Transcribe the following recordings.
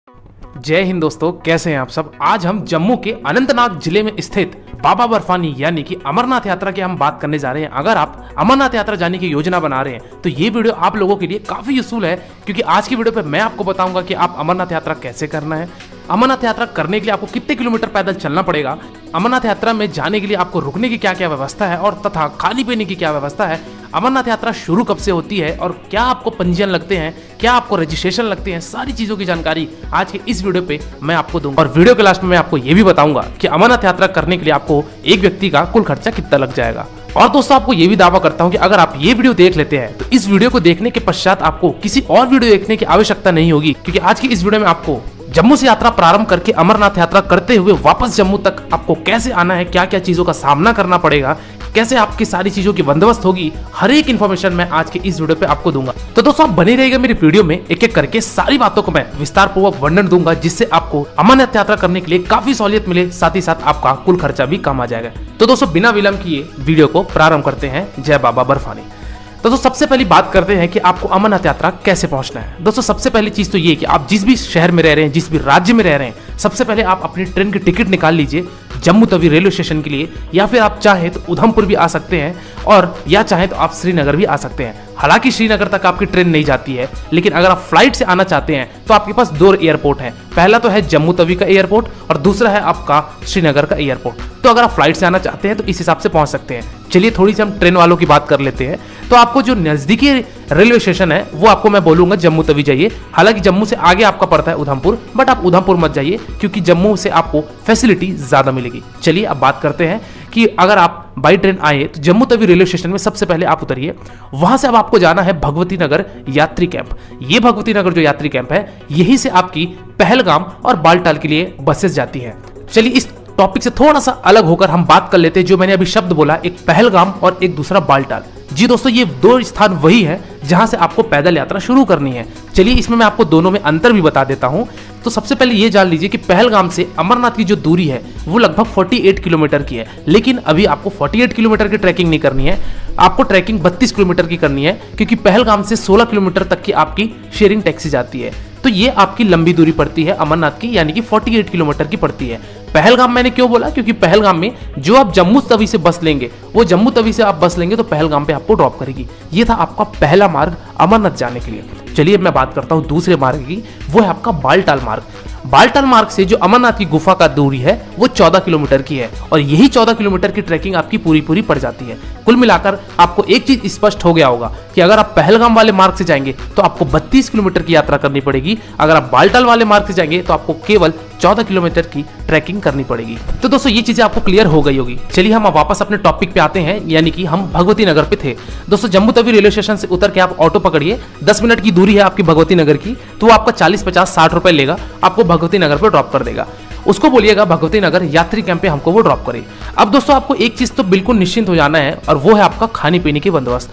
जय हिंद दोस्तों, कैसे हैं आप सब। आज हम जम्मू के अनंतनाग जिले में स्थित बाबा बर्फानी यानी कि अमरनाथ यात्रा की हम बात करने जा रहे हैं। अगर आप अमरनाथ यात्रा जाने की योजना बना रहे हैं तो ये वीडियो आप लोगों के लिए काफी यूजफुल है, क्योंकि आज की वीडियो पे मैं आपको बताऊंगा कि आप अमरनाथ यात्रा कैसे करना है, अमरनाथ यात्रा करने के लिए आपको कितने किलोमीटर पैदल चलना पड़ेगा, अमरनाथ यात्रा में जाने के लिए आपको रुकने की क्या क्या व्यवस्था है और तथा खाने पीने की क्या व्यवस्था है, अमरनाथ यात्रा शुरू कब से होती है और क्या आपको पंजीयन लगते हैं, क्या आपको रजिस्ट्रेशन लगते हैं, सारी चीजों की जानकारी आज के इस वीडियो पे मैं आपको दूंगा। और वीडियो के लास्ट में मैं आपको ये भी बताऊंगा कि अमरनाथ यात्रा करने के लिए आपको एक व्यक्ति का कुल खर्चा कितना लग जाएगा। और दोस्तों, आपको ये भी दावा करता हूं कि अगर आप ये वीडियो देख लेते हैं तो इस वीडियो को देखने के पश्चात आपको किसी और वीडियो देखने की आवश्यकता नहीं होगी, क्योंकि आज की इस वीडियो में आपको जम्मू से यात्रा प्रारंभ करके अमरनाथ यात्रा करते हुए वापस जम्मू तक आपको कैसे आना है, क्या क्या चीजों का सामना करना पड़ेगा, कैसे आपकी सारी चीजों की बंदोबस्त होगी, हर एक इंफॉर्मेशन मैं आज के इस वीडियो पे आपको दूंगा। तो दोस्तों, आप बने रहिएगा मेरी वीडियो में, एक एक करके सारी बातों को मैं विस्तार पूर्वक वर्णन दूंगा, जिससे आपको अमरनाथ यात्रा करने के लिए काफी सहूलियत मिले, साथ ही साथ आपका कुल खर्चा भी कम आ जाएगा। तो दोस्तों, बिना विलंब किए वीडियो को प्रारंभ करते हैं। जय बाबा बर्फानी। तो दोस्तों, सबसे पहली बात करते हैं कि आपको अमरनाथ यात्रा कैसे पहुंचना है। दोस्तों, सबसे पहली चीज तो ये कि आप जिस भी शहर में रह रहे हैं, जिस भी राज्य में रह रहे हैं, सबसे पहले आप अपनी ट्रेन की टिकट निकाल लीजिए जम्मू तवी रेलवे स्टेशन के लिए, या फिर आप चाहे तो उधमपुर भी आ सकते हैं, और या चाहे तो आप श्रीनगर भी आ सकते हैं। हालांकि श्रीनगर तक आपकी ट्रेन नहीं जाती है, लेकिन अगर आप फ्लाइट से आना चाहते हैं तो आपके पास दो एयरपोर्ट हैं। पहला तो है जम्मू तवी का एयरपोर्ट और दूसरा है आपका श्रीनगर का एयरपोर्ट। तो अगर आप फ्लाइट से आना चाहते हैं तो इस हिसाब से पहुंच सकते हैं। चलिए थोड़ी सी हम ट्रेन वालों की बात कर लेते हैं। तो आपको जो नजदीकी रेलवे स्टेशन है वो आपको मैं बोलूंगा जम्मू तवी जाइए। हालांकि जम्मू से आगे आपका पड़ता है उधमपुर, बट आप उधमपुर मत जाइए, क्योंकि जम्मू से आपको फैसिलिटी ज्यादा मिलेगी। चलिए अब बात करते हैं कि अगर आप बाई ट्रेन आए तो जम्मू तवी रेलवे स्टेशन में सबसे पहले आप उतरिए। वहां से अब आपको जाना है भगवती नगर यात्री कैंप। ये भगवती नगर जो यात्री कैंप है, यहीं से आपकी पहलगाम और बालटाल के लिए बसेस जाती हैं। चलिए इस टॉपिक से थोड़ा सा अलग होकर हम बात कर लेते हैं। जो मैंने अभी शब्द बोला, एक पहलगाम और एक दूसरा बालटाल। जी दोस्तों, ये दो स्थान वही है जहां से आपको पैदल यात्रा शुरू करनी है। चलिए इसमें मैं आपको दोनों में अंतर भी बता देता हूं। तो सबसे पहले ये जान लीजिए कि पहलगाम से अमरनाथ की जो दूरी है वो लगभग 48 किलोमीटर की है, लेकिन अभी आपको 48 किलोमीटर की ट्रैकिंग नहीं करनी है, आपको ट्रैकिंग 32 किलोमीटर की करनी है, क्योंकि पहलगाम से 16 किलोमीटर तक की आपकी शेयरिंग टैक्सी जाती है। तो ये आपकी लंबी दूरी पड़ती है अमरनाथ की, यानी कि 48 किलोमीटर की पड़ती है। पहलगाम मैंने क्यों बोला, क्योंकि पहलगाम में जो आप जम्मू तवी से बस लेंगे, वो जम्मू तवी से आप बस लेंगे तो पहलगाम पे आपको ड्रॉप करेगी। ये था आपका पहला मार्ग अमरनाथ जाने के लिए। चलिए मैं बात करता हूं दूसरे मार्ग की, वो है आपका बालटाल मार्ग। बालटाल मार्ग से जो अमरनाथ की गुफा का दूरी है वो 14 किलोमीटर की है, और यही 14 किलोमीटर की ट्रैकिंग आपकी पूरी पड़ जाती है। कुल मिलाकर आपको एक चीज स्पष्ट हो गया होगा कि अगर आप पहलगाम वाले मार्ग से जाएंगे तो आपको 32 किलोमीटर की यात्रा करनी पड़ेगी, अगर आप बालटाल वाले मार्ग से जाएंगे तो आपको केवल 14 किलोमीटर की ट्रैकिंग करनी पड़ेगी। तो दोस्तों, ये चीजें आपको क्लियर हो गई होगी। चलिए हम वापस अपने टॉपिक पे आते हैं, यानी कि हम भगवती नगर पे थे। दोस्तों, जम्मू तवी रेलवे स्टेशन से उतर के आप ऑटो पकड़िए, 10 मिनट की दूरी है आपकी भगवती नगर की, तो वो आपका 40, 50, 60 रुपए लेगा, आपको भगवती नगर पे ड्रॉप कर देगा। उसको बोलिएगा भगवती नगर यात्री कैंप पे हमको वो ड्रॉप करे। अब दोस्तों, आपको एक चीज तो बिल्कुल निश्चिंत हो जाना है, और वो है आपका खाने पीने की बंदोबस्त।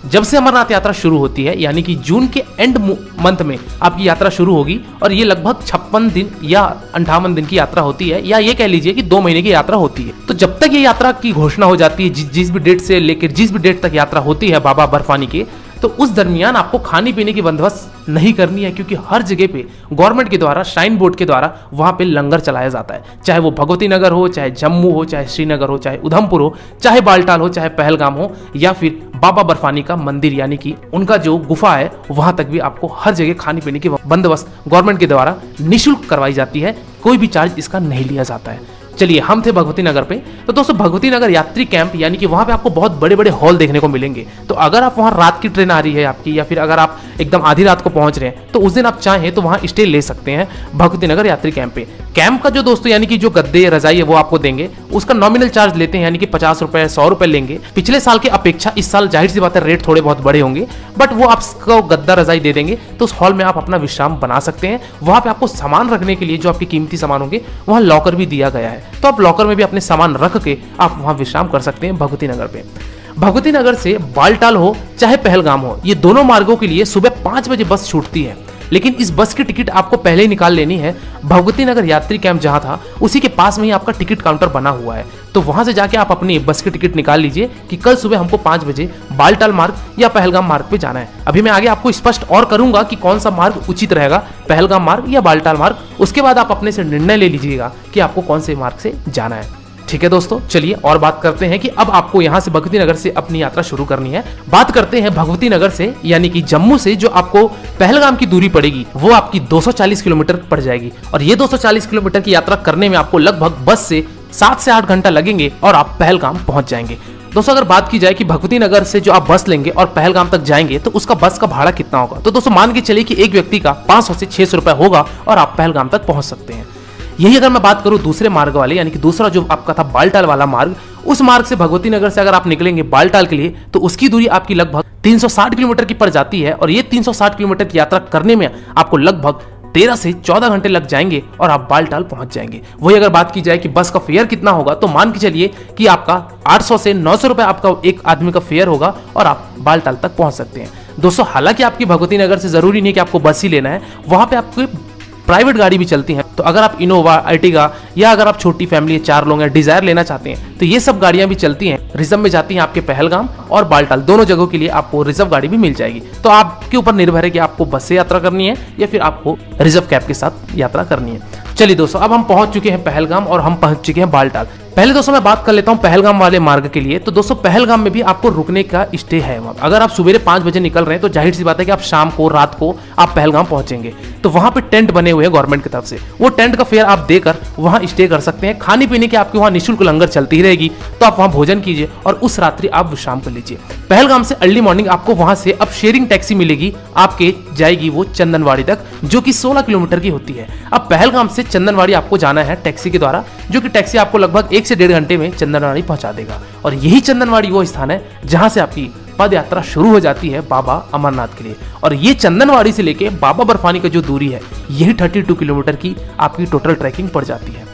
जब से अमरनाथ यात्रा शुरू होती है, यानी कि जून के एंड मंथ में आपकी यात्रा शुरू होगी, और ये लगभग 56 दिन या 58 दिन की यात्रा होती है, या ये कह लीजिए कि 2 महीने की यात्रा होती है। तो जब तक ये यात्रा की घोषणा हो जाती है, जिस भी डेट से लेकर जिस भी डेट तक यात्रा होती है बाबा बर्फानी के, तो उस दरमियान आपको खाने पीने की बंदोबस्त नहीं करनी है, क्योंकि हर जगह पे गवर्नमेंट के द्वारा, श्राइन बोर्ड के द्वारा वहां पे लंगर चलाया जाता है। चाहे वो भगवती नगर हो, चाहे जम्मू हो, चाहे श्रीनगर हो, चाहे उधमपुर हो, चाहे बालटाल हो, चाहे पहलगाम हो, या फिर बाबा बर्फानी का मंदिर यानी कि उनका जो गुफा है वहां तक भी आपको हर जगह खाने पीने की बंदोबस्त गवर्नमेंट के द्वारा निःशुल्क करवाई जाती है। कोई भी चार्ज इसका नहीं लिया जाता है। चलिए हम थे भगवती नगर पे। तो दोस्तों, भगवती नगर यात्री कैंप, यानी कि वहां पे आपको बहुत बड़े बड़े हॉल देखने को मिलेंगे। तो अगर आप वहां रात की ट्रेन आ रही है आपकी, या फिर अगर आप एकदम आधी रात को पहुंच रहे हैं, तो उस दिन आप चाहें तो वहां स्टे ले सकते हैं भगवती नगर यात्री कैंप पे। कैंप का जो दोस्तों यानी कि जो गद्दे रजाई है वो आपको देंगे, उसका नॉमिनल चार्ज लेते हैं, यानी कि 50 रुपए 100 रुपए लेंगे। पिछले साल की अपेक्षा इस साल जाहिर सी बात है रेट थोड़े बहुत बड़े होंगे, बट वो आपको गद्दा रजाई दे देंगे, तो उस हॉल में आप अपना विश्राम बना सकते हैं। वहां पे आपको सामान रखने के लिए जो आपके कीमती सामान होंगे, वहां लॉकर भी दिया गया है, तो आप लॉकर में भी अपने सामान रख के आप वहां विश्राम कर सकते हैं भगवती नगर पे। भगवती नगर से बालटाल हो चाहे पहलगाम हो, ये दोनों मार्गों के लिए सुबह 5 बजे बस छूटती है। लेकिन इस बस की टिकट आपको पहले ही निकाल लेनी है। भगवती नगर यात्री कैंप जहां था उसी के पास में ही आपका टिकट काउंटर बना हुआ है, तो वहां से जाके आप अपनी बस की टिकट निकाल लीजिए कि कल सुबह हमको 5 बजे बालटाल मार्ग या पहलगाम मार्ग पे जाना है। अभी मैं आगे आपको स्पष्ट और करूंगा कि कौन सा मार्ग उचित रहेगा, पहलगाम मार्ग या बालटाल मार्ग। उसके बाद आप अपने से निर्णय ले लीजिएगा कि आपको कौन से मार्ग से जाना है। ठीक है दोस्तों, चलिए और बात करते हैं कि अब आपको यहाँ से भगवती नगर से अपनी यात्रा शुरू करनी है। बात करते हैं भगवती नगर से, यानी कि जम्मू से जो आपको पहलगाम की दूरी पड़ेगी वो आपकी 240 किलोमीटर पड़ जाएगी। और ये 240 किलोमीटर की यात्रा करने में आपको लगभग बस से 7 से 8 घंटा लगेंगे और आप पहलगाम पहुंच जाएंगे। दोस्तों अगर बात की जाए कि भगवती नगर से जो आप बस लेंगे और पहलगाम तक जाएंगे तो उसका बस का भाड़ा कितना होगा, तो दोस्तों मान के चलिए कि एक व्यक्ति का 500 से 600 रुपए होगा और आप पहलगाम तक पहुंच सकते हैं। यही अगर मैं बात करूं दूसरे मार्ग वाले, यानी कि दूसरा जो आपका था बालटाल वाला मार्ग, उस मार्ग से भगवती नगर से अगर आप निकलेंगे बालटाल के लिए तो उसकी दूरी आपकी लगभग 360 किलोमीटर की पड़ जाती है। और ये 360 किलोमीटर की यात्रा करने में आपको लगभग 13 से 14 घंटे लग जाएंगे और आप बालटाल पहुंच जाएंगे। वही अगर बात की जाए कि बस का फेयर कितना होगा, तो मान के चलिए कि आपका 800 से 900 रुपए आपका एक आदमी का फेयर होगा और आप बालटाल तक पहुंच सकते हैं। दोस्तों हालांकि आपकी भगवती नगर से जरूरी नहीं कि आपको बस ही लेना है, वहां पे आपको प्राइवेट गाड़ी भी चलती है। तो अगर आप इनोवा, अर्टिगा या अगर आप छोटी फैमिली 4 लोग हैं डिजायर लेना चाहते हैं तो ये सब गाड़ियां भी चलती हैं, रिजर्व में जाती हैं आपके पहलगाम और बालटाल दोनों जगहों के लिए आपको रिजर्व गाड़ी भी मिल जाएगी। तो आपके ऊपर निर्भर है कि आपको बस से यात्रा करनी है या फिर आपको रिजर्व कैब के साथ यात्रा करनी है। चलिए दोस्तों अब हम पहुंच चुके हैं पहलगाम और हम पहुंच चुके हैं बालटाल। पहले दोस्तों मैं बात कर लेता हूं पहलगाम वाले मार्ग के लिए। तो दोस्तों पहलगाम में भी आपको रुकने का स्टे है। अगर आप सवेरे 5 बजे निकल रहे हैं तो जाहिर सी बात है कि आप शाम को रात को आप पहलगाम पहुंचेंगे। तो वहां पे टेंट बने हुए हैं गवर्नमेंट की तरफ से, वो टेंट का फेयर आप देकर वहां स्टे कर सकते हैं। खाने पीने की आपके वहां निःशुल्क लंगर चलती ही रहेगी, तो आप वहां भोजन कीजिए और उस रात्रि आप विश्राम कर लीजिए। पहलगाम से अर्ली मॉर्निंग आपको वहां से अब शेयरिंग टैक्सी मिलेगी, आपके जाएगी वो चंदनवाड़ी तक, जो कि 16 किलोमीटर की होती है। अब पहलगाम से चंदनवाड़ी आपको जाना है टैक्सी के द्वारा, जो कि टैक्सी आपको लगभग 1 से 1.5 घंटे में चंदनवाड़ी पहुंचा देगा। और यही चंदनवाड़ी वो स्थान है जहां से आपकी पद यात्रा शुरू हो जाती है बाबा अमरनाथ के लिए। और ये चंदनवाड़ी से लेके बाबा बर्फानी का जो दूरी है यही 32 किलोमीटर की आपकी टोटल ट्रैकिंग पड़ जाती है।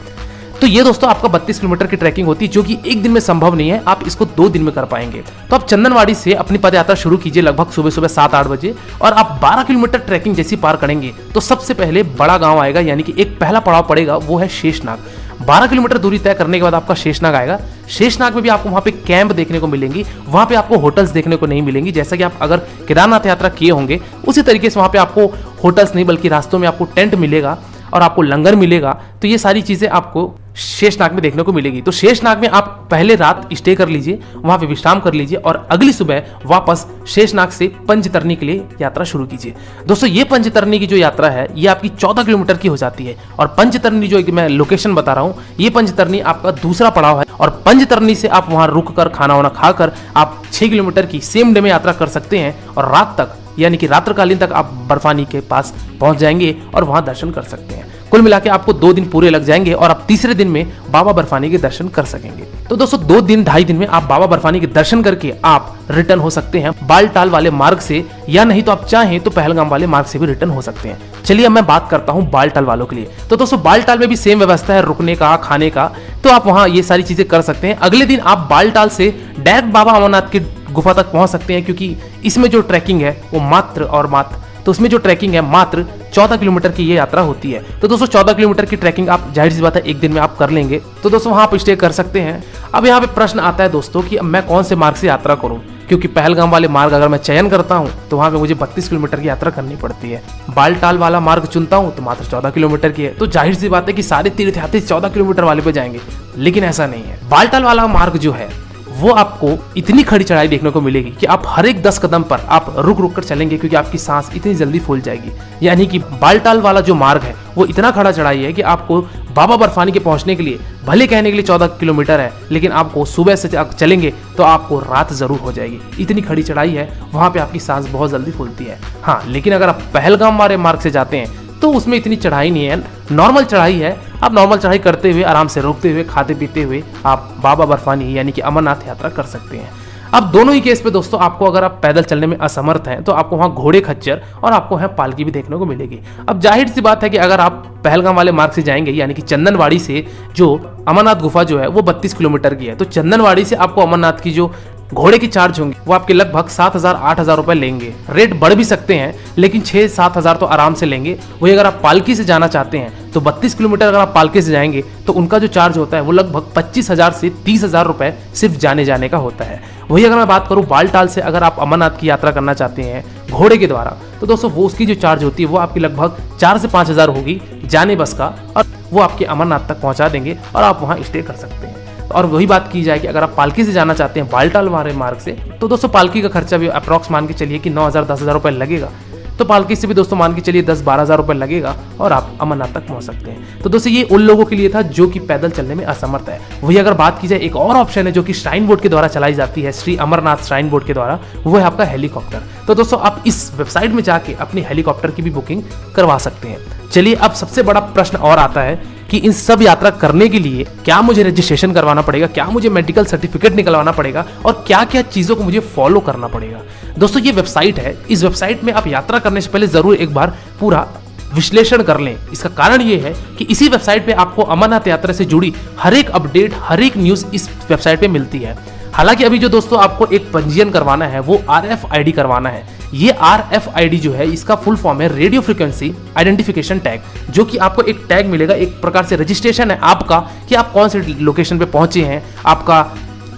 तो ये दोस्तों आपका 32 किलोमीटर की ट्रैकिंग होती है, जो कि एक दिन में संभव नहीं है, आप इसको 2 दिन में कर पाएंगे। तो आप चंदनवाड़ी से अपनी पद यात्रा शुरू कीजिए लगभग सुबह सुबह 7-8 बजे और आप 12 किलोमीटर ट्रैकिंग जैसी पार करेंगे तो सबसे पहले बड़ा गांव आएगा, यानी कि एक पहला पड़ाव पड़ेगा वो है शेषनाग। 12 किलोमीटर दूरी तय करने के बाद आपका शेषनाग आएगा। शेषनाग में भी आपको वहां पे कैंप देखने को मिलेंगी, वहां पे आपको होटल्स देखने को नहीं मिलेंगी। जैसा कि आप अगर केदारनाथ यात्रा किए होंगे उसी तरीके से वहां पे आपको होटल्स नहीं बल्कि रास्तों में आपको टेंट मिलेगा और आपको लंगर मिलेगा। तो ये सारी चीजें आपको शेषनाग में देखने को मिलेगी। तो शेषनाग में आप पहले रात स्टे कर लीजिए, वहां पे विश्राम कर लीजिए और अगली सुबह वापस शेषनाग से पंचतरनी के लिए यात्रा शुरू कीजिए। दोस्तों ये पंचतरनी की जो यात्रा है ये आपकी 14 किलोमीटर की हो जाती है। और पंचतरनी जो मैं लोकेशन बता रहा हूं, ये पंचतरनी आपका दूसरा पड़ाव है और पंचतरनी से आप वहां रुक कर खाना वाना खाकर आप 6 किलोमीटर की सेम डे में यात्रा कर सकते हैं और रात तक यानी कि रात्रकालीन तक आप बर्फानी के पास पहुंच जाएंगे और वहां दर्शन कर सकते हैं। कुल मिला के आपको 2 दिन पूरे लग जाएंगे और आप तीसरे दिन में बाबा बर्फानी के दर्शन कर सकेंगे। तो दोस्तों 2 दिन 2.5 दिन में आप बाबा बर्फानी के दर्शन करके आप रिटर्न हो सकते हैं बालटाल वाले मार्ग से, या नहीं तो आप चाहें तो पहलगाम वाले मार्ग से भी रिटर्न हो सकते हैं। चलिए अब मैं बात करता हूं बालटाल वालों के लिए। तो दोस्तों बालटाल में भी सेम व्यवस्था है रुकने का, खाने का, तो आप वहां ये सारी चीजें कर सकते हैं। अगले दिन आप बालटाल से डायरेक्ट बाबा अमरनाथ की गुफा तक पहुंच सकते हैं, क्योंकि इसमें जो ट्रैकिंग है वो उसमें जो ट्रैकिंग है मात्र 14 किलोमीटर की ये यात्रा होती है। तो दोस्तों 14 किलोमीटर की ट्रैकिंग आप जाहिर सी बात है एक दिन में आप कर लेंगे, तो दोस्तों वहां आप स्टे कर सकते हैं। अब यहाँ पे प्रश्न आता है दोस्तों कि अब मैं कौन से मार्ग से यात्रा करूं, क्योंकि पहलगाम वाले मार्ग अगर मैं चयन करता हूं तो वहां पे मुझे 32 किलोमीटर की यात्रा करनी पड़ती है। बालटाल वाला मार्ग चुनता हूं तो मात्र 14 किलोमीटर की है। तो जाहिर सी बात है कि सारे तीर्थयात्री 14 किलोमीटर वाले पे जाएंगे, लेकिन ऐसा नहीं है। बालटाल वाला मार्ग जो है वो आपको इतनी खड़ी चढ़ाई देखने को मिलेगी कि आप हर एक 10 कदम पर आप रुक रुक कर चलेंगे, क्योंकि आपकी सांस इतनी जल्दी फूल जाएगी। यानी कि बालटाल वाला जो मार्ग है वो इतना खड़ा चढ़ाई है कि आपको बाबा बर्फानी के पहुंचने के लिए भले कहने के लिए 14 किलोमीटर है, लेकिन आपको सुबह से चलेंगे तो आपको रात जरूर हो जाएगी। इतनी खड़ी चढ़ाई है, वहां पे आपकी सांस बहुत जल्दी फूलती है। हाँ, लेकिन अगर आप पहलगाम वाले मार्ग से जाते हैं तो उसमें इतनी चढ़ाई नहीं है, नॉर्मल चढ़ाई है। आप नॉर्मल चढ़ाई करते हुए आराम से रुकते हुए खाते पीते हुए आप बाबा बर्फानी यानी कि अमरनाथ यात्रा कर सकते हैं। अब दोनों ही केस पे दोस्तों आपको अगर आप पैदल चलने में असमर्थ हैं तो आपको वहाँ घोड़े खच्चर और आपको वहाँ पालकी भी देखने को मिलेगी। अब जाहिर सी बात है कि अगर आप पहलगाम वाले मार्ग से जाएंगे यानी कि चंदनवाड़ी से जो अमरनाथ गुफा जो है वो 32 किलोमीटर की है, तो चंदनवाड़ी से आपको अमरनाथ की जो घोड़े की चार्ज होंगी वो आपके लगभग 7,000-8,000 रुपए लेंगे। रेट बढ़ भी सकते हैं लेकिन 6-7 तो आराम से लेंगे। वही अगर आप पालकी से जाना चाहते हैं तो 32 किलोमीटर अगर आप पालकी से जाएंगे तो उनका जो चार्ज होता है वो लगभग 25,000 से 30,000 रुपए सिर्फ जाने जाने का होता है। वही अगर मैं बात करूं बालटाल से अगर आप अमरनाथ की यात्रा करना चाहते हैं घोड़े के द्वारा तो दोस्तों वो उसकी जो चार्ज होती है वो आपकी लगभग 4 से 5,000 होगी जाने बस का, और वो आपके अमरनाथ तक पहुंचा देंगे और आप वहां स्टे कर सकते हैं। और वही बात की जाए कि अगर आप पालकी से जाना चाहते हैं बालटाल वाले मार्ग से तो दोस्तों पालकी का खर्चा भी अप्रॉक्स मान के चलिए कि 9,000-10,000 रुपए लगेगा। तो पालकी से भी दोस्तों मान के चलिए 10-12,000 रुपए लगेगा और आप अमरनाथ तक पहुंच सकते हैं। तो दोस्तों ये उन लोगों के लिए था जो कि पैदल चलने में असमर्थ है। वही अगर बात की जाए एक और ऑप्शन है जो कि श्राइन बोर्ड के द्वारा चलाई जाती है, श्री अमरनाथ श्राइन बोर्ड के द्वारा, वो है आपका हेलीकॉप्टर। तो दोस्तों आप इस वेबसाइट में जाके अपनी हेलीकॉप्टर की भी बुकिंग करवा सकते हैं। चलिए अब सबसे बड़ा प्रश्न और आता है कि इन सब यात्रा करने के लिए क्या मुझे रजिस्ट्रेशन करवाना पड़ेगा, क्या मुझे मेडिकल सर्टिफिकेट निकलवाना पड़ेगा और क्या क्या चीज़ों को मुझे फॉलो करना पड़ेगा। दोस्तों ये वेबसाइट है, इस वेबसाइट में आप यात्रा करने से पहले जरूर एक बार पूरा विश्लेषण कर लें। इसका कारण ये है कि इसी वेबसाइट पे आपको अमरनाथ यात्रा से जुड़ी हर एक अपडेट, हर एक न्यूज़ इस वेबसाइट पे मिलती है। हालांकि अभी जो दोस्तों आपको एक पंजीयन करवाना है वो RFID करवाना है। ये RFID जो है इसका फुल फॉर्म है रेडियो फ्रीक्वेंसी आइडेंटिफिकेशन टैग, जो कि आपको एक टैग मिलेगा, एक प्रकार से रजिस्ट्रेशन है आपका कि आप कौन से लोकेशन पे पहुंचे हैं, आपका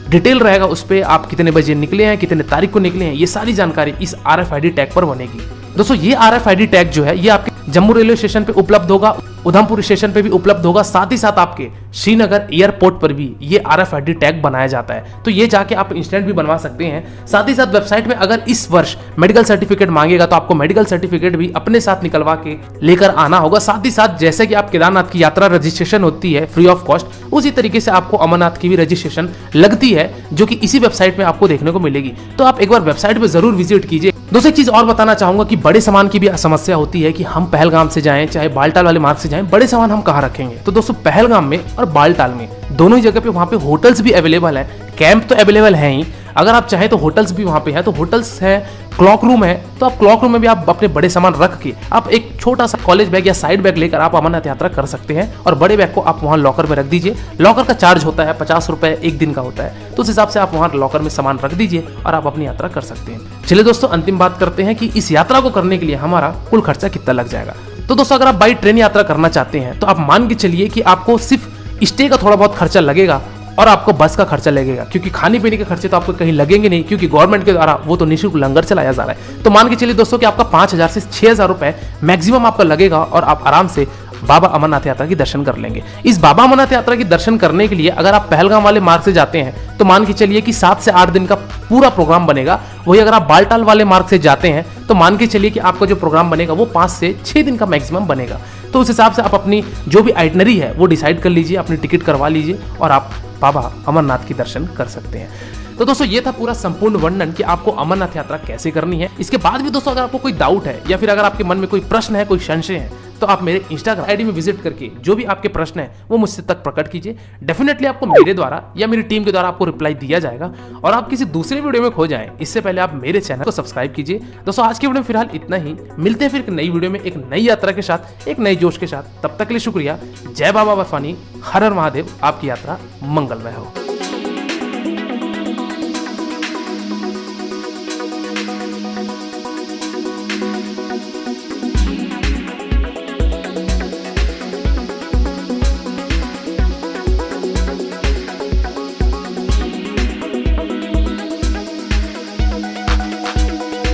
डिटेल रहेगा उस पर, आप कितने बजे निकले हैं, कितने तारीख को निकले हैं, ये सारी जानकारी इस RFID टैग पर बनेगी। दोस्तों ये RFID टैग जो है ये आपके जम्मू रेलवे स्टेशन पे उपलब्ध होगा, उधमपुर स्टेशन पे भी उपलब्ध होगा, साथ ही साथ आपके श्रीनगर एयरपोर्ट पर भी ये RFID टैग बनाया जाता है। तो ये जाके आप इंस्टेंट भी बनवा सकते हैं। साथ ही साथ वेबसाइट में अगर इस वर्ष मेडिकल सर्टिफिकेट मांगेगा तो आपको मेडिकल सर्टिफिकेट भी अपने साथ निकलवा के लेकर आना होगा। साथ ही साथ जैसे कि आप केदारनाथ की यात्रा रजिस्ट्रेशन होती है फ्री ऑफ कॉस्ट, उसी तरीके से आपको अमरनाथ की भी रजिस्ट्रेशन लगती है जो कि इसी वेबसाइट में आपको देखने को मिलेगी। तो आप एक बार वेबसाइट पे जरूर विजिट कीजिए। दोस्तों एक चीज और बताना चाहूंगा कि बड़े सामान की भी समस्या होती है कि हम पहलगाम से जाएं चाहे बालटाल वाले मार्ग से जाएं, बड़े सामान हम कहाँ रखेंगे। तो दोस्तों पहलगाम में और बालटाल में दोनों ही जगह पे वहाँ पे होटल्स भी अवेलेबल है, कैंप तो अवेलेबल है ही, अगर आप चाहें तो होटल्स भी वहाँ पे है। तो होटल्स है, क्लॉक रूम है, तो आप क्लॉक रूम में भी आप अपने बड़े सामान रख के आप एक छोटा सा कॉलेज बैग या साइड बैग लेकर आप अमरनाथ यात्रा कर सकते हैं और बड़े बैग को आप वहाँ लॉकर में रख दीजिए। लॉकर का चार्ज होता है 50 रुपए एक दिन का होता है, तो उस हिसाब से आप वहाँ लॉकर में सामान रख दीजिए और आप अपनी यात्रा कर सकते हैं। चलिए दोस्तों अंतिम बात करते हैं कि इस यात्रा को करने के लिए हमारा कुल खर्चा कितना लग जाएगा। तो दोस्तों अगर आप बाई ट्रेन यात्रा करना चाहते हैं तो आप मान के चलिए कि आपको सिर्फ स्टे का थोड़ा बहुत खर्चा लगेगा और आपको बस का खर्चा लगेगा, क्योंकि खाने पीने के खर्चे तो आपको कहीं लगेंगे नहीं, क्योंकि गवर्नमेंट के द्वारा वो तो निःशुल्क लंगर चलाया जा रहा है। तो मान के चलिए दोस्तों कि आपका 5,000 से 6,000 रुपए मैक्सिमम आपका लगेगा और आप आराम से बाबा अमरनाथ यात्रा की दर्शन कर लेंगे। इस बाबा अमरनाथ यात्रा की दर्शन करने के लिए अगर आप पहलगाम वाले मार्ग से जाते हैं तो मान के चलिए कि 7 से 8 दिन का पूरा प्रोग्राम बनेगा। वही अगर आप बालटाल वाले मार्ग से जाते हैं तो मान के चलिए कि आपका जो प्रोग्राम बनेगा वो 5 से 6 दिन का मैक्सिमम बनेगा। तो उस हिसाब से आप अपनी जो भी आइटनरी है वो डिसाइड कर लीजिए, अपनी टिकट करवा लीजिए और आप बाबा अमरनाथ की दर्शन कर सकते हैं। तो दोस्तों ये था पूरा संपूर्ण वर्णन कि आपको अमरनाथ यात्रा कैसे करनी है। इसके बाद भी दोस्तों अगर आपको कोई डाउट है या फिर अगर आपके मन में कोई प्रश्न है, कोई संशय है, तो आप मेरे इंस्टाग्राम आईडी में विजिट करके जो भी आपके प्रश्न है वो मुझसे तक प्रकट कीजिए। डेफिनेटली आपको मेरे द्वारा या मेरी टीम के द्वारा आपको रिप्लाई दिया जाएगा। और आप किसी दूसरे वीडियो में खो जाएं इससे पहले आप मेरे चैनल को सब्सक्राइब कीजिए। दोस्तों आज की वीडियो में फिलहाल इतना ही, मिलते हैं फिर एक नई वीडियो में एक नई यात्रा के साथ, एक नए जोश के साथ। तब तक के लिए शुक्रिया। जय बाबा बर्फानी, हर हर महादेव, आपकी यात्रा मंगलमय हो।